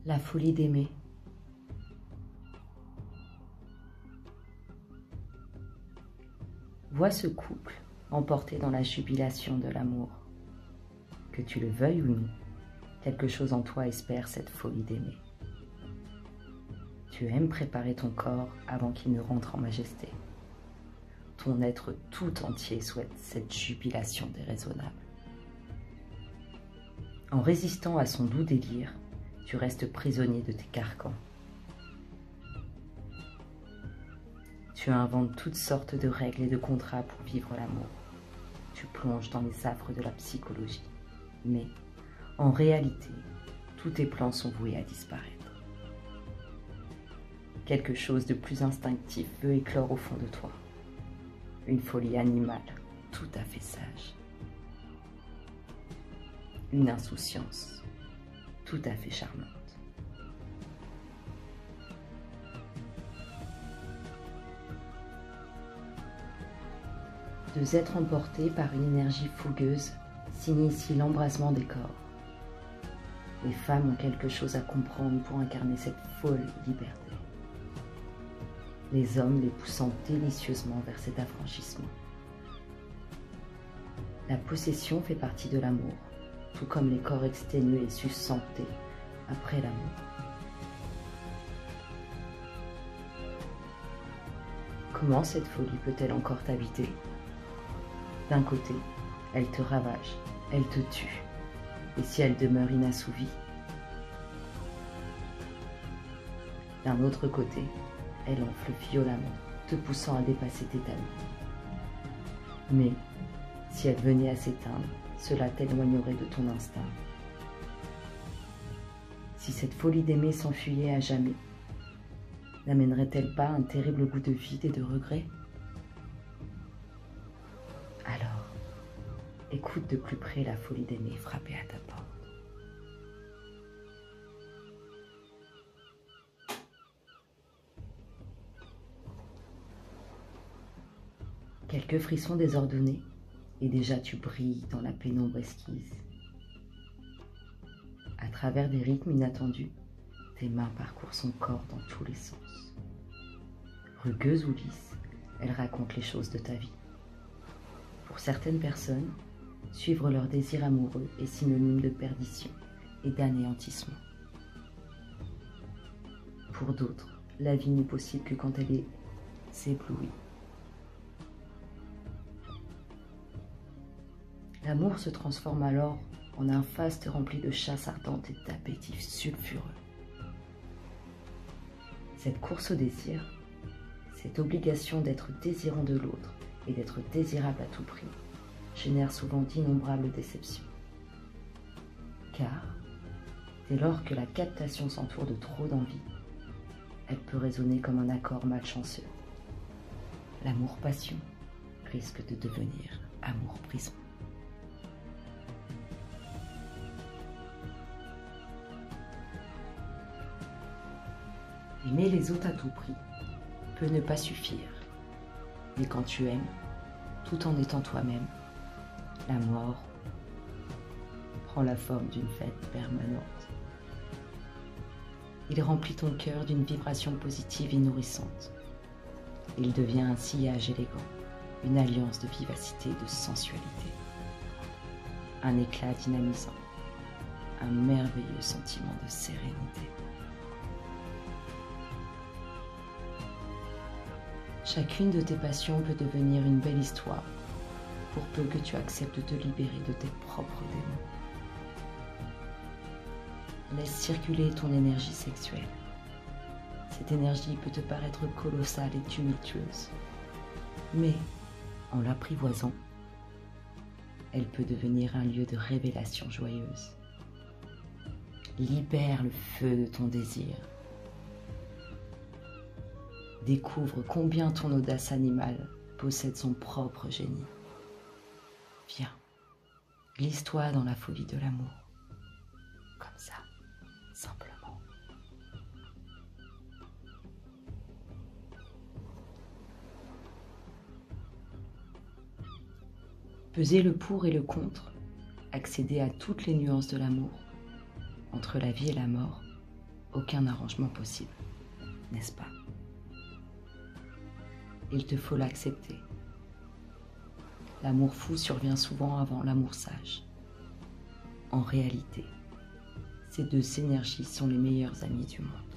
La folie d'aimer. Vois ce couple emporté dans la jubilation de l'amour. Que tu le veuilles ou non, quelque chose en toi espère cette folie d'aimer. Tu aimes préparer ton corps avant qu'il ne rentre en majesté. Ton être tout entier souhaite cette jubilation déraisonnable. En résistant à son doux délire, tu restes prisonnier de tes carcans. Tu inventes toutes sortes de règles et de contrats pour vivre l'amour. Tu plonges dans les affres de la psychologie. Mais, en réalité, tous tes plans sont voués à disparaître. Quelque chose de plus instinctif veut éclore au fond de toi. Une folie animale, tout à fait sage. Une insouciance, tout à fait charmante. Deux êtres emportés par une énergie fougueuse s'initie l'embrasement des corps. Les femmes ont quelque chose à comprendre pour incarner cette folle liberté. Les hommes les poussant délicieusement vers cet affranchissement. La possession fait partie de l'amour, tout comme les corps exténués et susantés après l'amour. Comment cette folie peut-elle encore t'habiter? D'un côté, elle te ravage, elle te tue. Et si elle demeure inassouvie? D'un autre côté, elle enfle violemment, te poussant à dépasser tes talons. Mais, si elle venait à s'éteindre, cela t'éloignerait de ton instinct. Si cette folie d'aimer s'enfuyait à jamais, n'amènerait-elle pas un terrible goût de vide et de regret? Alors, écoute de plus près la folie d'aimer frapper à ta porte. Quelques frissons désordonnés, et déjà tu brilles dans la pénombre esquisse. À travers des rythmes inattendus, tes mains parcourent son corps dans tous les sens. Rugueuse ou lisse, elle raconte les choses de ta vie. Pour certaines personnes, suivre leur désir amoureux est synonyme de perdition et d'anéantissement. Pour d'autres, la vie n'est possible que quand elle est éblouie. L'amour se transforme alors en un faste rempli de chasse ardente et d'appétit sulfureux. Cette course au désir, cette obligation d'être désirant de l'autre et d'être désirable à tout prix, génère souvent d'innombrables déceptions. Car, dès lors que la captation s'entoure de trop d'envie, elle peut résonner comme un accord malchanceux. L'amour-passion risque de devenir amour-prison. Aimer les autres à tout prix peut ne pas suffire, mais quand tu aimes, tout en étant toi-même, la mort prend la forme d'une fête permanente. Il remplit ton cœur d'une vibration positive et nourrissante. Il devient un sillage élégant, une alliance de vivacité et de sensualité, un éclat dynamisant, un merveilleux sentiment de sérénité. Chacune de tes passions peut devenir une belle histoire, pour peu que tu acceptes de te libérer de tes propres démons. Laisse circuler ton énergie sexuelle. Cette énergie peut te paraître colossale et tumultueuse, mais en l'apprivoisant, elle peut devenir un lieu de révélation joyeuse. Libère le feu de ton désir. Découvre combien ton audace animale possède son propre génie. Viens, glisse-toi dans la folie de l'amour. Comme ça, simplement. Peser le pour et le contre, accéder à toutes les nuances de l'amour, entre la vie et la mort, aucun arrangement possible, n'est-ce pas? Il te faut l'accepter. L'amour fou survient souvent avant l'amour sage. En réalité, ces deux énergies sont les meilleures amies du monde.